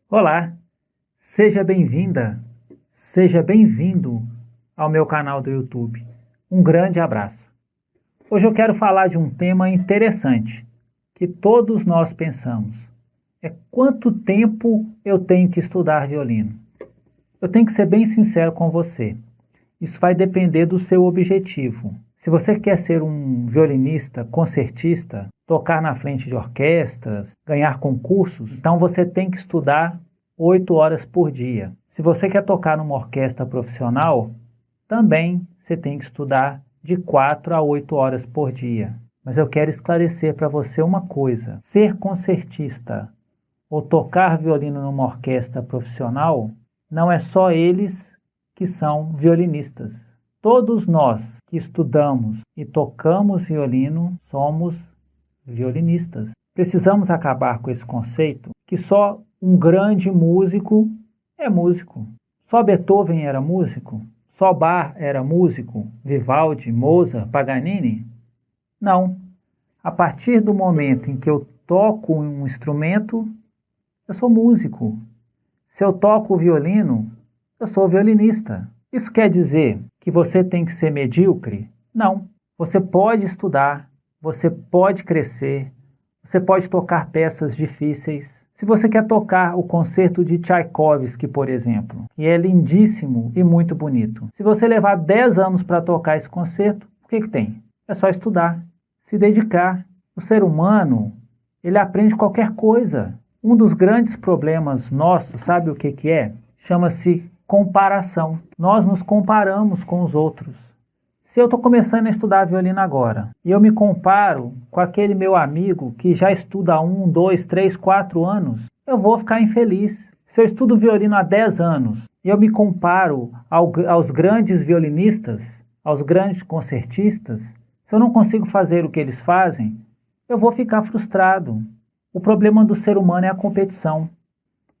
Olá, seja bem-vinda, seja bem-vindo ao meu canal do YouTube. Um grande abraço. Hoje eu quero falar de um tema interessante que todos nós pensamos. É quanto tempo eu tenho que estudar violino? Eu tenho que ser bem sincero com você. Isso vai depender do seu objetivo. Se você quer ser um violinista, concertista, tocar na frente de orquestras, ganhar concursos, então você tem que estudar 8 horas por dia. Se você quer tocar numa orquestra profissional, também você tem que estudar de 4 a 8 horas por dia. Mas eu quero esclarecer para você uma coisa: ser concertista ou tocar violino numa orquestra profissional, não é só eles que são violinistas. Todos nós que estudamos e tocamos violino somos violinistas. Precisamos acabar com esse conceito que só um grande músico é músico. Só Beethoven era músico? Só Bach era músico? Vivaldi, Mozart, Paganini? Não. A partir do momento em que eu toco um instrumento, eu sou músico. Se eu toco o violino, eu sou violinista. Isso quer dizer que você tem que ser medíocre? Não. Você pode estudar, você pode crescer, você pode tocar peças difíceis. Se você quer tocar o concerto de Tchaikovsky, por exemplo, que é lindíssimo e muito bonito, se você levar 10 anos para tocar esse concerto, o que tem? É só estudar, se dedicar. O ser humano, ele aprende qualquer coisa. Um dos grandes problemas nossos, sabe o que é? Chama-se comparação. Nós nos comparamos com os outros. Se eu estou começando a estudar violino agora e eu me comparo com aquele meu amigo que já estuda há 1, 2, 3, 4 anos, eu vou ficar infeliz. Se eu estudo violino há 10 anos e eu me comparo aos grandes violinistas, aos grandes concertistas, se eu não consigo fazer o que eles fazem, eu vou ficar frustrado. O problema do ser humano é a competição.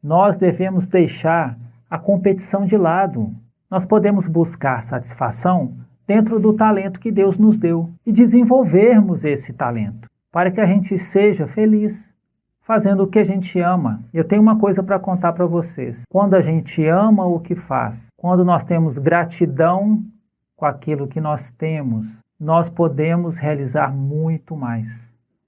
Nós devemos deixar a competição de lado. Nós podemos buscar satisfação dentro do talento que Deus nos deu e desenvolvermos esse talento para que a gente seja feliz fazendo o que a gente ama. Eu tenho uma coisa para contar para vocês. Quando a gente ama o que faz, quando nós temos gratidão com aquilo que nós temos, nós podemos realizar muito mais.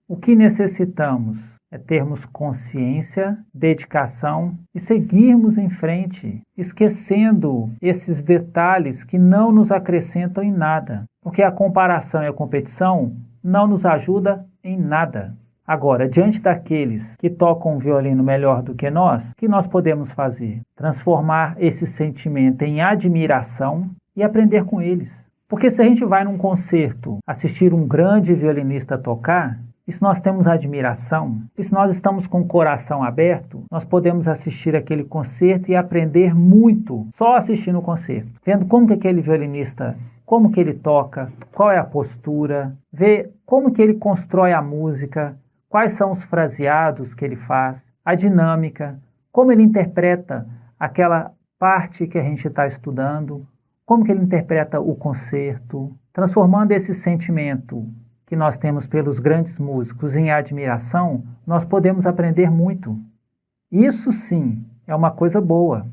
O que necessitamos é termos consciência, dedicação e seguirmos em frente, esquecendo esses detalhes que não nos acrescentam em nada, porque a comparação e a competição não nos ajuda em nada. Agora, diante daqueles que tocam um violino melhor do que nós, o que nós podemos fazer? Transformar esse sentimento em admiração e aprender com eles. Porque se a gente vai num concerto assistir um grande violinista tocar, e se nós temos admiração, e se nós estamos com o coração aberto, nós podemos assistir aquele concerto e aprender muito só assistindo o concerto. Vendo como que aquele violinista, como que ele toca, qual é a postura, ver como que ele constrói a música, quais são os fraseados que ele faz, a dinâmica, como ele interpreta aquela parte que a gente está estudando, como que ele interpreta o concerto, transformando esse sentimento que nós temos pelos grandes músicos em admiração, nós podemos aprender muito. Isso sim é uma coisa boa.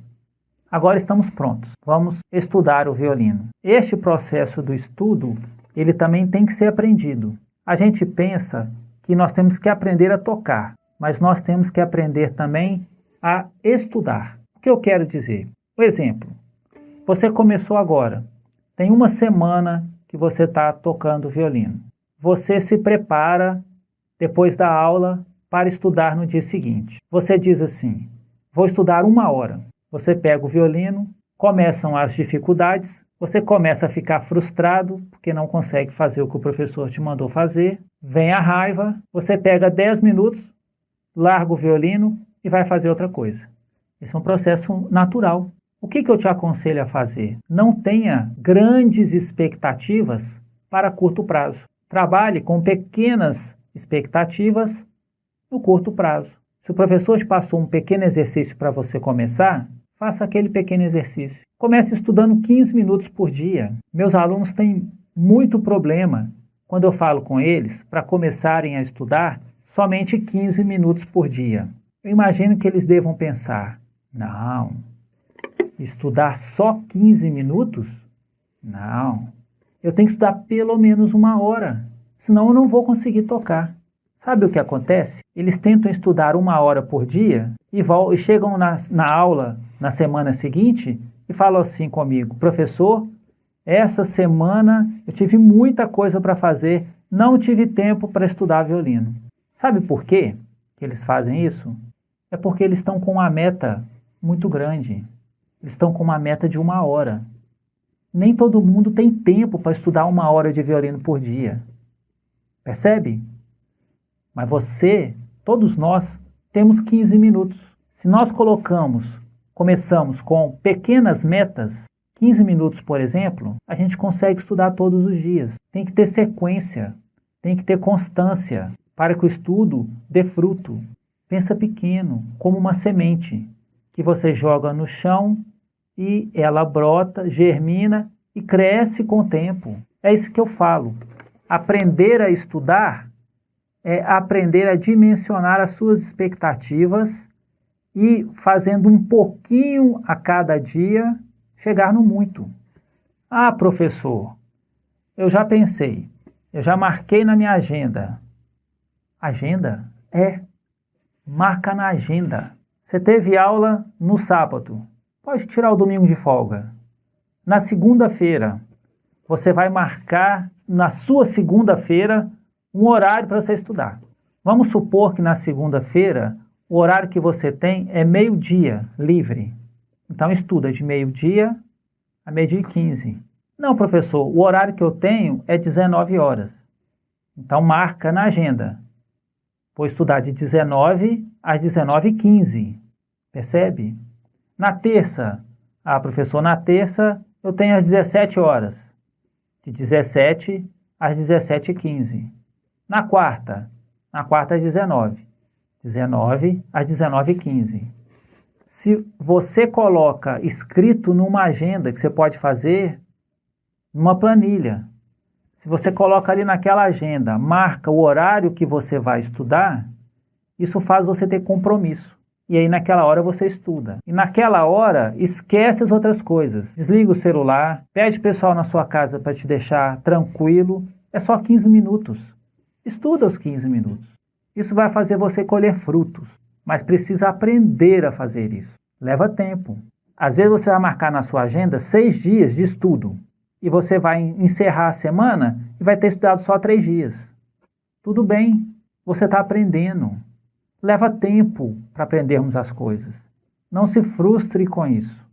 Agora estamos prontos. Vamos estudar o violino. Este processo do estudo, ele também tem que ser aprendido. A gente pensa que nós temos que aprender a tocar, mas nós temos que aprender também a estudar. O que eu quero dizer? Por exemplo, você começou agora, tem uma semana que você está tocando violino. Você se prepara, depois da aula, para estudar no dia seguinte. Você diz assim, vou estudar 1 hora. Você pega o violino, começam as dificuldades, você começa a ficar frustrado, porque não consegue fazer o que o professor te mandou fazer, vem a raiva, você pega 10 minutos, larga o violino e vai fazer outra coisa. Esse é um processo natural. O que eu te aconselho a fazer? Não tenha grandes expectativas para curto prazo. Trabalhe com pequenas expectativas no curto prazo. Se o professor te passou um pequeno exercício para você começar, faça aquele pequeno exercício. Comece estudando 15 minutos por dia. Meus alunos têm muito problema quando eu falo com eles para começarem a estudar somente 15 minutos por dia. Eu imagino que eles devam pensar: não, estudar só 15 minutos? Não, eu tenho que estudar pelo menos 1 hora, senão eu não vou conseguir tocar. Sabe o que acontece? Eles tentam estudar 1 hora por dia e chegam na aula na semana seguinte e falam assim comigo: professor, essa semana eu tive muita coisa para fazer, não tive tempo para estudar violino. Sabe por quê que eles fazem isso? É porque eles estão com uma meta muito grande. Eles estão com uma meta de 1 hora. Nem todo mundo tem tempo para estudar 1 hora de violino por dia. Percebe? Mas você, todos nós, temos 15 minutos. Se nós começamos com pequenas metas, 15 minutos, por exemplo, a gente consegue estudar todos os dias. Tem que ter sequência, tem que ter constância para que o estudo dê fruto. Pensa pequeno, como uma semente que você joga no chão e ela brota, germina e cresce com o tempo. É isso que eu falo. Aprender a estudar é aprender a dimensionar as suas expectativas e, fazendo um pouquinho a cada dia, chegar no muito. Ah, professor, eu já pensei, eu já marquei na minha agenda. Agenda? Marca na agenda. Você teve aula no sábado, pode tirar o domingo de folga. Na segunda-feira, você vai marcar na sua segunda-feira um horário para você estudar. Vamos supor que na segunda-feira o horário que você tem é meio-dia, livre. Então estuda de meio-dia a meio-dia e 15. Não, professor, o horário que eu tenho é 19 horas. Então marca na agenda. Vou estudar de 19 às 19h15. Percebe? Na terça, professor, na terça eu tenho às 17 horas. De 17 às 17h15. Na quarta às 19. 19 às 19h15. Se você coloca escrito numa agenda que você pode fazer, numa planilha, se você coloca ali naquela agenda, marca o horário que você vai estudar, isso faz você ter compromisso. E aí naquela hora você estuda. E naquela hora, esquece as outras coisas. Desliga o celular, pede pessoal na sua casa para te deixar tranquilo. É só 15 minutos. Estuda os 15 minutos. Isso vai fazer você colher frutos. Mas precisa aprender a fazer isso. Leva tempo. Às vezes você vai marcar na sua agenda 6 dias de estudo. E você vai encerrar a semana e vai ter estudado só 3 dias. Tudo bem, você está aprendendo. Leva tempo para aprendermos as coisas. Não se frustre com isso.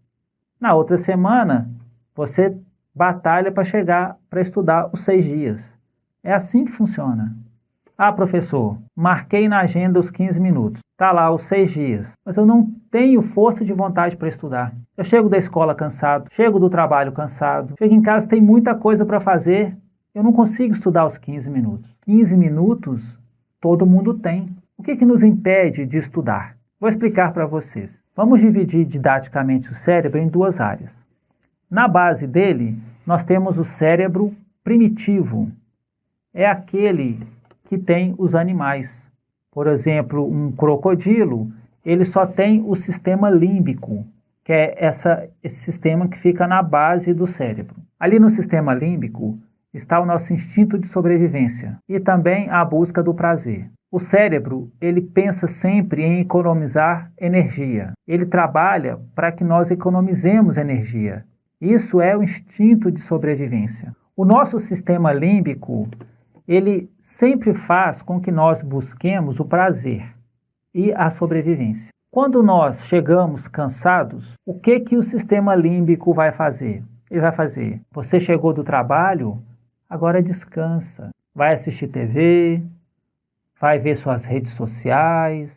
Na outra semana, você batalha para chegar para estudar os 6 dias. É assim que funciona. Ah, professor, marquei na agenda os 15 minutos. Está lá os 6 dias. Mas eu não tenho força de vontade para estudar. Eu chego da escola cansado, chego do trabalho cansado, chego em casa, tem muita coisa para fazer. Eu não consigo estudar os 15 minutos. 15 minutos todo mundo tem. O que nos impede de estudar? Vou explicar para vocês. Vamos dividir didaticamente o cérebro em 2 áreas. Na base dele, nós temos o cérebro primitivo. É aquele que tem os animais. Por exemplo, um crocodilo, ele só tem o sistema límbico, que é esse sistema que fica na base do cérebro. Ali no sistema límbico está o nosso instinto de sobrevivência e também a busca do prazer. O cérebro, ele pensa sempre em economizar energia. Ele trabalha para que nós economizemos energia. Isso é o instinto de sobrevivência. O nosso sistema límbico, ele sempre faz com que nós busquemos o prazer e a sobrevivência. Quando nós chegamos cansados, o que o sistema límbico vai fazer? Ele vai fazer: você chegou do trabalho, agora descansa. Vai assistir TV, vai ver suas redes sociais.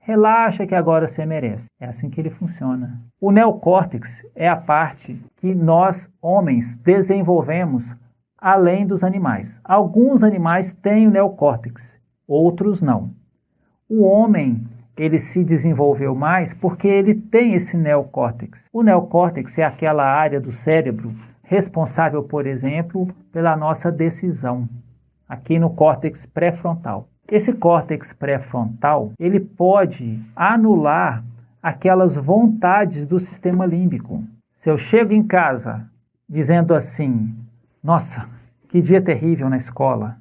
Relaxa que agora você merece. É assim que ele funciona. O neocórtex é a parte que nós, homens, desenvolvemos além dos animais. Alguns animais têm o neocórtex, outros não. O homem, ele se desenvolveu mais porque ele tem esse neocórtex. O neocórtex é aquela área do cérebro responsável, por exemplo, pela nossa decisão, aqui no córtex pré-frontal. Esse córtex pré-frontal, ele pode anular aquelas vontades do sistema límbico. Se eu chego em casa dizendo assim, nossa, que dia terrível na escola,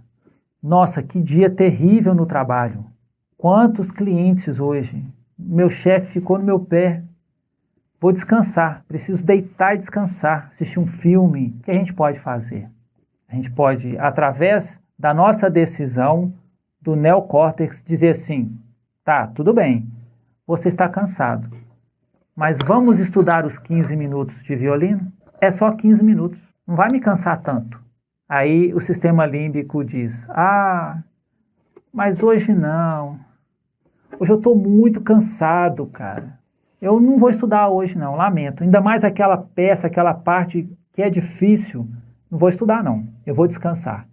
nossa, que dia terrível no trabalho, quantos clientes hoje, meu chefe ficou no meu pé, vou descansar, preciso deitar e descansar, assistir um filme. O que a gente pode fazer? A gente pode, através da nossa decisão do neocórtex, dizer assim, tá, tudo bem, você está cansado, mas vamos estudar os 15 minutos de violino? É só 15 minutos, não vai me cansar tanto. Aí o sistema límbico diz, mas hoje não, hoje eu estou muito cansado, cara. Eu não vou estudar hoje não, lamento. Ainda mais aquela peça, aquela parte que é difícil, não vou estudar não, eu vou descansar.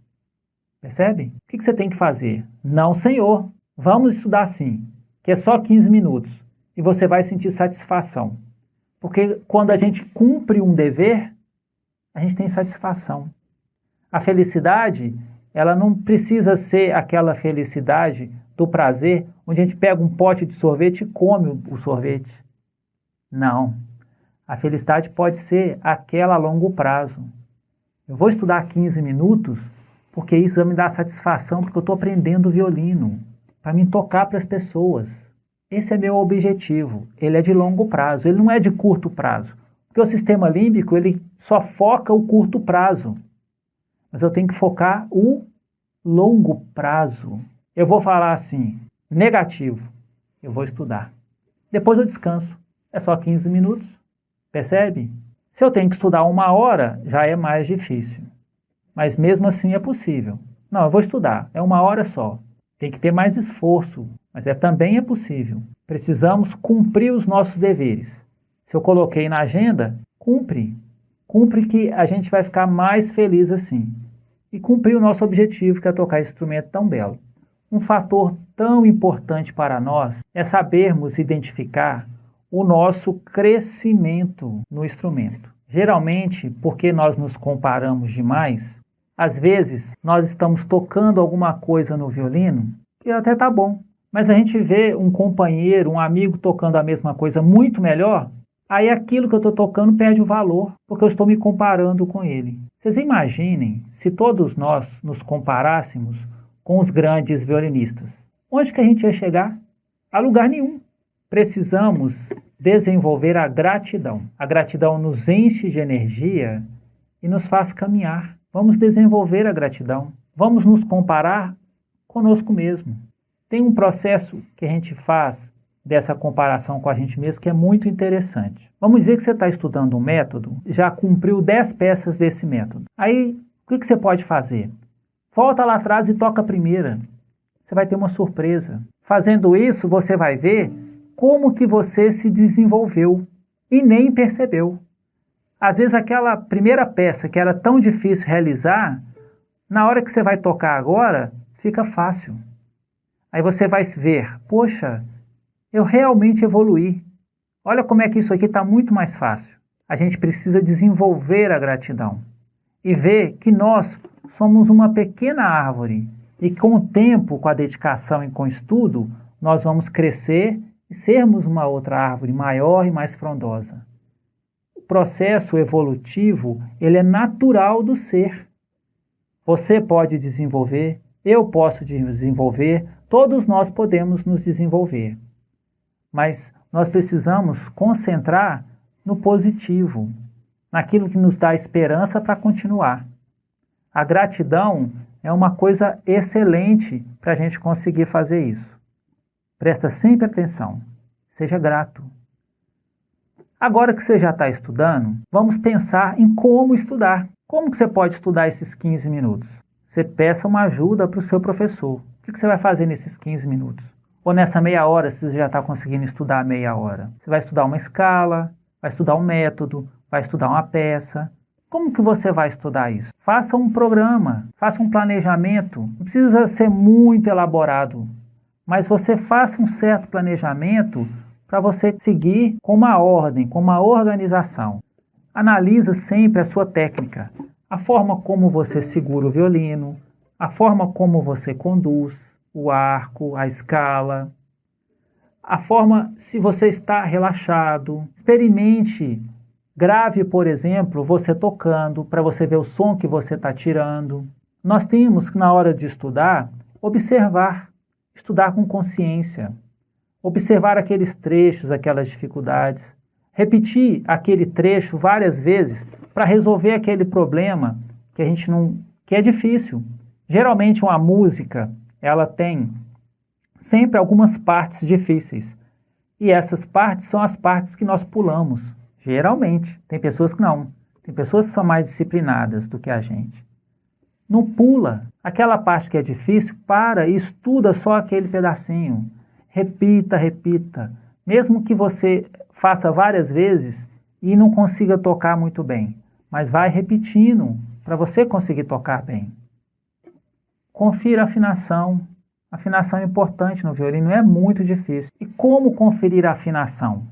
Percebe? O que você tem que fazer? Não, senhor, vamos estudar sim, que é só 15 minutos. E você vai sentir satisfação. Porque quando a gente cumpre um dever, a gente tem satisfação. A felicidade, ela não precisa ser aquela felicidade do prazer, onde a gente pega um pote de sorvete e come o sorvete. Não. A felicidade pode ser aquela a longo prazo. Eu vou estudar 15 minutos porque isso vai me dar satisfação, porque eu estou aprendendo violino, para me tocar para as pessoas. Esse é meu objetivo. Ele é de longo prazo, ele não é de curto prazo. Porque o sistema límbico, ele só foca o curto prazo. Mas eu tenho que focar o longo prazo. Eu vou falar assim, negativo, eu vou estudar. Depois eu descanso. É só 15 minutos. Percebe? Se eu tenho que estudar 1 hora, já é mais difícil. Mas mesmo assim é possível. Não, eu vou estudar. É 1 hora só. Tem que ter mais esforço. Mas também é possível. Precisamos cumprir os nossos deveres. Se eu coloquei na agenda, cumpre. Cumpre que a gente vai ficar mais feliz assim. E cumprir o nosso objetivo, que é tocar esse instrumento tão belo. Um fator tão importante para nós é sabermos identificar o nosso crescimento no instrumento. Geralmente, porque nós nos comparamos demais, às vezes nós estamos tocando alguma coisa no violino que até tá bom, mas a gente vê um companheiro, um amigo tocando a mesma coisa muito melhor, aí aquilo que eu estou tocando perde o valor, porque eu estou me comparando com ele. Vocês imaginem se todos nós nos comparássemos com os grandes violinistas. Onde que a gente ia chegar? A lugar nenhum. Precisamos desenvolver a gratidão. A gratidão nos enche de energia e nos faz caminhar. Vamos desenvolver a gratidão. Vamos nos comparar conosco mesmo. Tem um processo que a gente faz dessa comparação com a gente mesmo que é muito interessante. Vamos dizer que você está estudando um método, já cumpriu 10 peças desse método. Aí, o que você pode fazer? Volta lá atrás e toca a primeira. Você vai ter uma surpresa. Fazendo isso, você vai ver como que você se desenvolveu e nem percebeu. Às vezes aquela primeira peça que era tão difícil realizar, na hora que você vai tocar agora, fica fácil. Aí você vai ver, poxa, eu realmente evoluí. Olha como é que isso aqui está muito mais fácil. A gente precisa desenvolver a gratidão e ver que nós somos uma pequena árvore e com o tempo, com a dedicação e com o estudo, nós vamos crescer e sermos uma outra árvore maior e mais frondosa. O processo evolutivo, ele é natural do ser. Você pode desenvolver, eu posso desenvolver, todos nós podemos nos desenvolver. Mas nós precisamos concentrar no positivo, naquilo que nos dá esperança para continuar. A gratidão é uma coisa excelente para a gente conseguir fazer isso. Presta sempre atenção. Seja grato. Agora que você já está estudando, vamos pensar em como estudar. Como que você pode estudar esses 15 minutos? Você peça uma ajuda para o seu professor. O que você vai fazer nesses 15 minutos? Ou nessa meia hora, se você já está conseguindo estudar meia hora? Você vai estudar uma escala, vai estudar um método, vai estudar uma peça. Como que você vai estudar isso? Faça um programa, faça um planejamento. Não precisa ser muito elaborado, mas você faça um certo planejamento para você seguir com uma ordem, com uma organização. Analisa sempre a sua técnica, a forma como você segura o violino, a forma como você conduz, o arco, a escala, a forma se você está relaxado. Experimente, grave, por exemplo, você tocando, para você ver o som que você está tirando. Nós temos que, na hora de estudar, observar, estudar com consciência, observar aqueles trechos, aquelas dificuldades, repetir aquele trecho várias vezes para resolver aquele problema que a gente não, que é difícil. Geralmente uma música, ela tem sempre algumas partes difíceis. E essas partes são as partes que nós pulamos. Geralmente. Tem pessoas que não. Tem pessoas que são mais disciplinadas do que a gente. Não pula. Aquela parte que é difícil, para e estuda só aquele pedacinho. Repita, repita. Mesmo que você faça várias vezes e não consiga tocar muito bem. Mas vai repetindo para você conseguir tocar bem. Confira a afinação. A afinação é importante no violino, é muito difícil. E como conferir a afinação?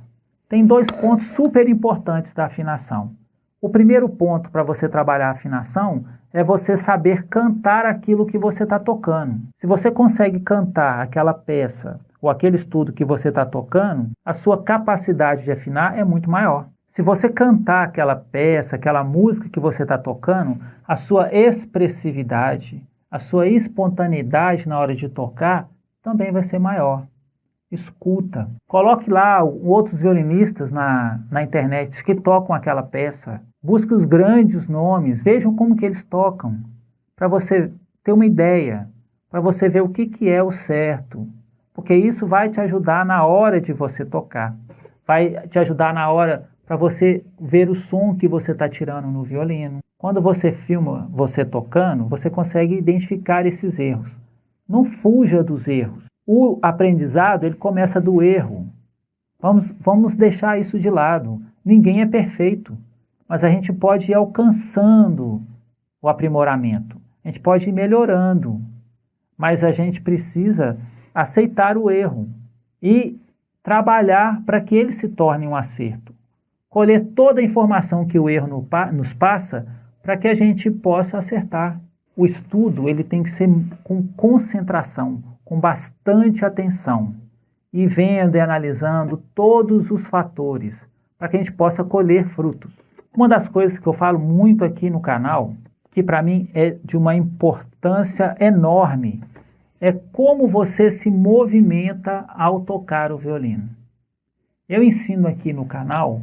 Tem 2 pontos super importantes da afinação. O primeiro ponto para você trabalhar a afinação é você saber cantar aquilo que você está tocando. Se você consegue cantar aquela peça ou aquele estudo que você está tocando, a sua capacidade de afinar é muito maior. Se você cantar aquela peça, aquela música que você está tocando, a sua expressividade, a sua espontaneidade na hora de tocar também vai ser maior. Escuta. Coloque lá outros violinistas na internet que tocam aquela peça. Busque os grandes nomes. Vejam como que eles tocam. Para você ter uma ideia. Para você ver o que é o certo. Porque isso vai te ajudar na hora de você tocar. Vai te ajudar na hora para você ver o som que você está tirando no violino. Quando você filma você tocando, você consegue identificar esses erros. Não fuja dos erros. O aprendizado, ele começa do erro. Vamos deixar isso de lado. Ninguém é perfeito, mas a gente pode ir alcançando o aprimoramento. A gente pode ir melhorando, mas a gente precisa aceitar o erro e trabalhar para que ele se torne um acerto. Colher toda a informação que o erro nos passa para que a gente possa acertar. O estudo ele tem que ser com concentração, com bastante atenção, e vendo e analisando todos os fatores, para que a gente possa colher frutos. Uma das coisas que eu falo muito aqui no canal, que para mim é de uma importância enorme, é como você se movimenta ao tocar o violino. Eu ensino aqui no canal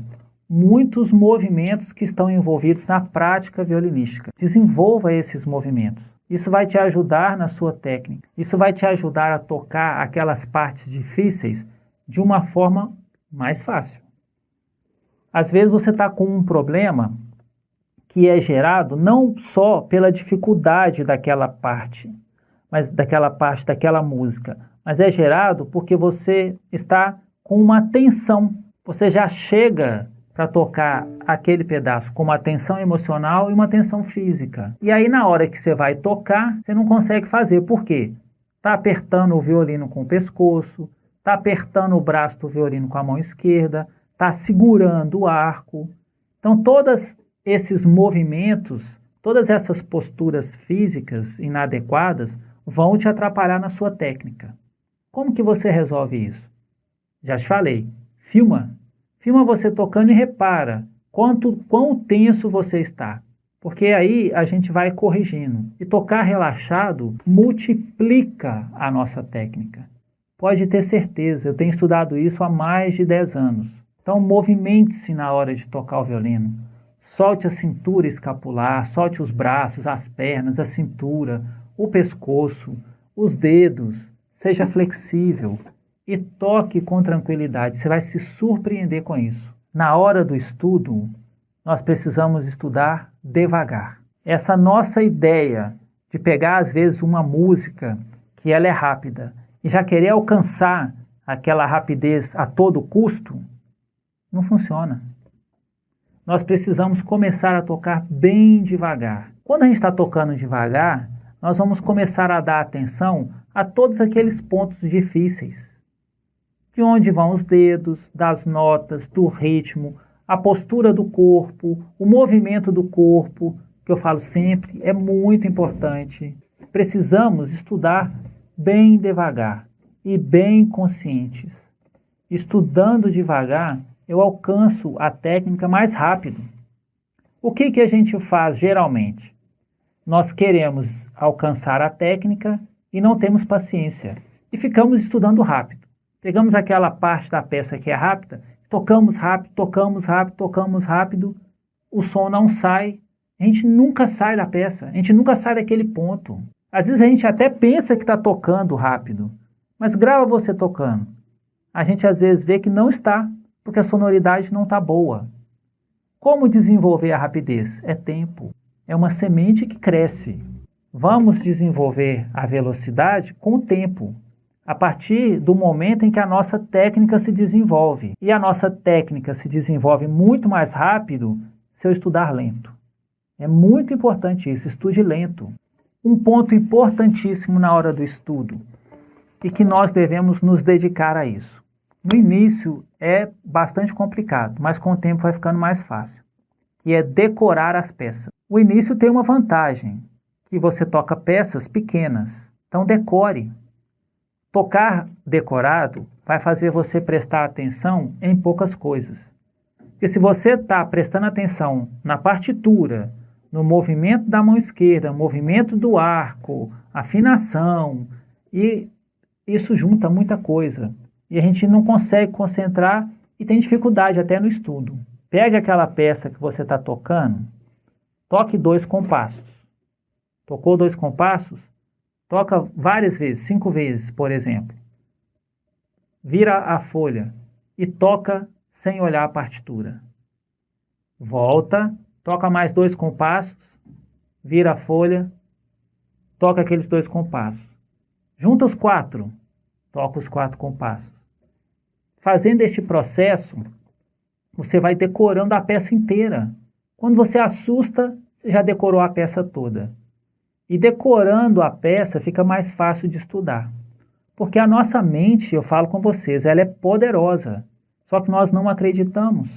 muitos movimentos que estão envolvidos na prática violinística. Desenvolva esses movimentos. Isso vai te ajudar na sua técnica. Isso vai te ajudar a tocar aquelas partes difíceis de uma forma mais fácil. Às vezes você está com um problema que é gerado não só pela dificuldade daquela parte, daquela música, mas é gerado porque você está com uma tensão. Você já chega para tocar aquele pedaço com uma tensão emocional e uma tensão física. E aí na hora que você vai tocar, você não consegue fazer. Por quê? Está apertando o violino com o pescoço, está apertando o braço do violino com a mão esquerda, está segurando o arco. Então todos esses movimentos, todas essas posturas físicas inadequadas vão te atrapalhar na sua técnica. Como que você resolve isso? Já te falei, filma. Filma você tocando e repara quão tenso você está. Porque aí a gente vai corrigindo. E tocar relaxado multiplica a nossa técnica. Pode ter certeza, eu tenho estudado isso há mais de 10 anos. Então movimente-se na hora de tocar o violino. Solte a cintura escapular, solte os braços, as pernas, a cintura, o pescoço, os dedos. Seja flexível. E toque com tranquilidade, você vai se surpreender com isso. Na hora do estudo, nós precisamos estudar devagar. Essa nossa ideia de pegar, às vezes, uma música que ela é rápida e já querer alcançar aquela rapidez a todo custo, não funciona. Nós precisamos começar a tocar bem devagar. Quando a gente está tocando devagar, nós vamos começar a dar atenção a todos aqueles pontos difíceis. De onde vão os dedos, das notas, do ritmo, a postura do corpo, o movimento do corpo, que eu falo sempre, é muito importante. Precisamos estudar bem devagar e bem conscientes. Estudando devagar, eu alcanço a técnica mais rápido. O que a gente faz geralmente? Nós queremos alcançar a técnica e não temos paciência. E ficamos estudando rápido. Pegamos aquela parte da peça que é rápida, tocamos rápido, tocamos rápido, tocamos rápido, o som não sai. A gente nunca sai da peça, a gente nunca sai daquele ponto. Às vezes a gente até pensa que está tocando rápido, mas grava você tocando. A gente às vezes vê que não está, porque a sonoridade não está boa. Como desenvolver a rapidez? É tempo. É uma semente que cresce. Vamos desenvolver a velocidade com o tempo, a partir do momento em que a nossa técnica se desenvolve. E a nossa técnica se desenvolve muito mais rápido se eu estudar lento. É muito importante isso, estude lento. Um ponto importantíssimo na hora do estudo e que nós devemos nos dedicar a isso. No início é bastante complicado, mas com o tempo vai ficando mais fácil. E é decorar as peças. O início tem uma vantagem, que você toca peças pequenas. Então decore. Tocar decorado vai fazer você prestar atenção em poucas coisas. Porque se você está prestando atenção na partitura, no movimento da mão esquerda, movimento do arco, afinação, e isso junta muita coisa. E a gente não consegue concentrar e tem dificuldade até no estudo. Pegue aquela peça que você está tocando, toque 2 compassos. Tocou 2 compassos? Toca várias vezes, 5 vezes, por exemplo. Vira a folha e toca sem olhar a partitura. Volta, toca mais 2 compassos, vira a folha, toca aqueles 2 compassos. Junta os 4, toca os 4 compassos. Fazendo este processo, você vai decorando a peça inteira. Quando você assusta, você já decorou a peça toda. E decorando a peça fica mais fácil de estudar. Porque a nossa mente, eu falo com vocês, ela é poderosa. Só que nós não acreditamos.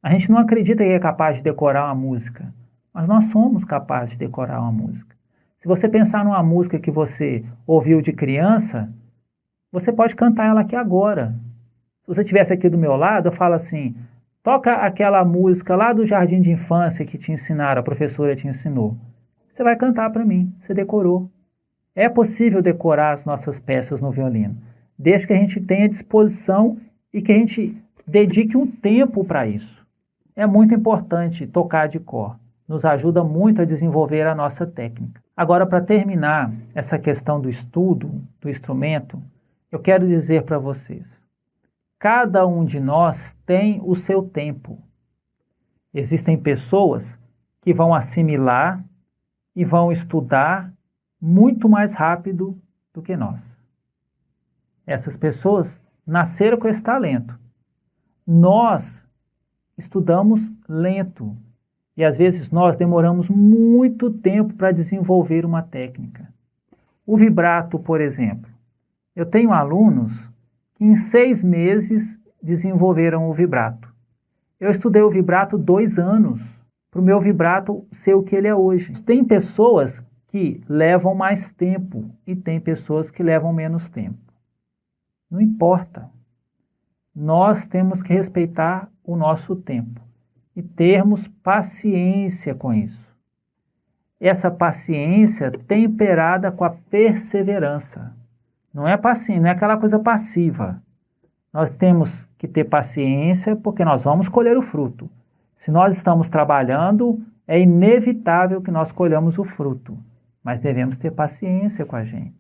A gente não acredita que é capaz de decorar uma música. Mas nós somos capazes de decorar uma música. Se você pensar numa música que você ouviu de criança, você pode cantar ela aqui agora. Se você estivesse aqui do meu lado, eu falo assim, toca aquela música lá do jardim de infância que te ensinaram, a professora te ensinou. Você vai cantar para mim, você decorou. É possível decorar as nossas peças no violino, desde que a gente tenha disposição e que a gente dedique um tempo para isso. É muito importante tocar de cor, nos ajuda muito a desenvolver a nossa técnica. Agora, para terminar essa questão do estudo, do instrumento, eu quero dizer para vocês, cada um de nós tem o seu tempo. Existem pessoas que vão assimilar e vão estudar muito mais rápido do que nós. Essas pessoas nasceram com esse talento. Nós estudamos lento e às vezes nós demoramos muito tempo para desenvolver uma técnica. O vibrato, por exemplo. Eu tenho alunos que em 6 meses desenvolveram o vibrato. Eu estudei o vibrato 2 anos para o meu vibrato ser o que ele é hoje. Tem pessoas que levam mais tempo e tem pessoas que levam menos tempo. Não importa. Nós temos que respeitar o nosso tempo e termos paciência com isso. Essa paciência temperada com a perseverança. Não é paciência, não é aquela coisa passiva. Nós temos que ter paciência porque nós vamos colher o fruto. Se nós estamos trabalhando, é inevitável que nós colhamos o fruto. Mas devemos ter paciência com a gente.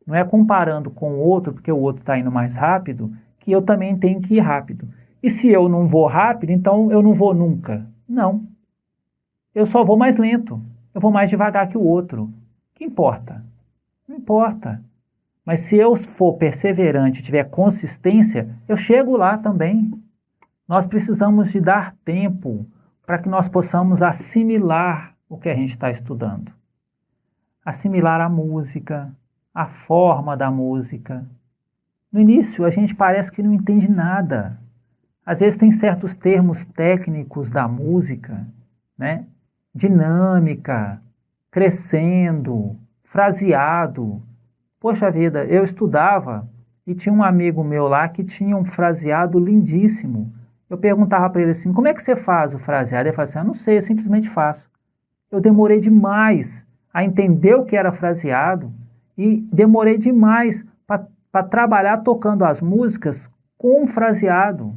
Não é comparando com o outro, porque o outro está indo mais rápido, que eu também tenho que ir rápido. E se eu não vou rápido, então eu não vou nunca. Não. Eu só vou mais lento. Eu vou mais devagar que o outro. O que importa? Não importa. Mas se eu for perseverante, tiver consistência, eu chego lá também. Nós precisamos de dar tempo para que nós possamos assimilar o que a gente está estudando. Assimilar a música, a forma da música. No início, a gente parece que não entende nada. Às vezes tem certos termos técnicos da música, né? Dinâmica, crescendo, fraseado. Poxa vida, eu estudava e tinha um amigo meu lá que tinha um fraseado lindíssimo. Eu perguntava para ele assim, como é que você faz o fraseado? Ele falava assim, não sei, eu simplesmente faço. Eu demorei demais a entender o que era fraseado e demorei demais para trabalhar tocando as músicas com fraseado.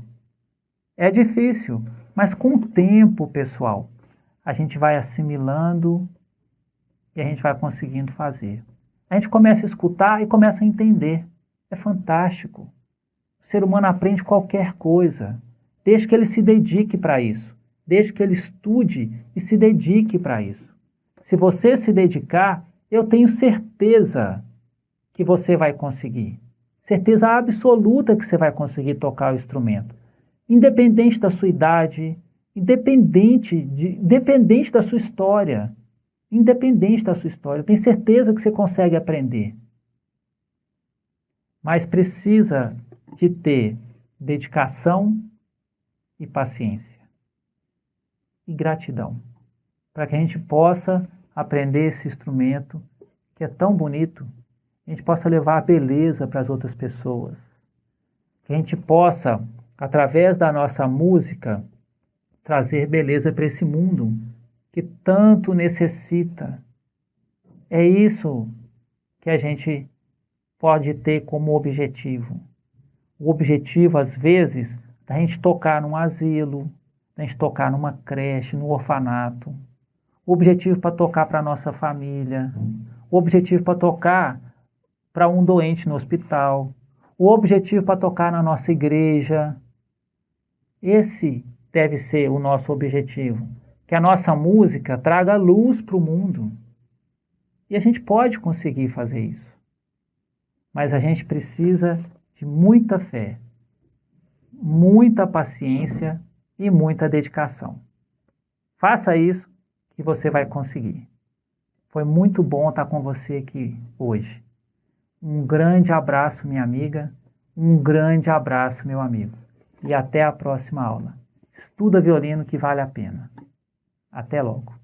É difícil, mas com o tempo, pessoal, a gente vai assimilando e a gente vai conseguindo fazer. A gente começa a escutar e começa a entender. É fantástico. O ser humano aprende qualquer coisa, desde que ele se dedique para isso, desde que ele estude e se dedique para isso. Se você se dedicar, eu tenho certeza que você vai conseguir. Certeza absoluta que você vai conseguir tocar o instrumento. Independente da sua idade, independente da sua história. Independente da sua história, eu tenho certeza que você consegue aprender. Mas precisa de ter dedicação e paciência. E gratidão. Para que a gente possa aprender esse instrumento que é tão bonito, a gente possa levar a beleza para as outras pessoas. Que a gente possa, através da nossa música, trazer beleza para esse mundo que tanto necessita. É isso que a gente pode ter como objetivo. O objetivo, às vezes, da gente tocar num asilo, da gente tocar numa creche, num orfanato. O objetivo para tocar para a nossa família. O objetivo para tocar para um doente no hospital. O objetivo para tocar na nossa igreja. Esse deve ser o nosso objetivo. Que a nossa música traga luz para o mundo. E a gente pode conseguir fazer isso. Mas a gente precisa de muita fé, muita paciência e muita dedicação. Faça isso que você vai conseguir. Foi muito bom estar com você aqui hoje. Um grande abraço, minha amiga. Um grande abraço, meu amigo. E até a próxima aula. Estuda violino que vale a pena. Até logo.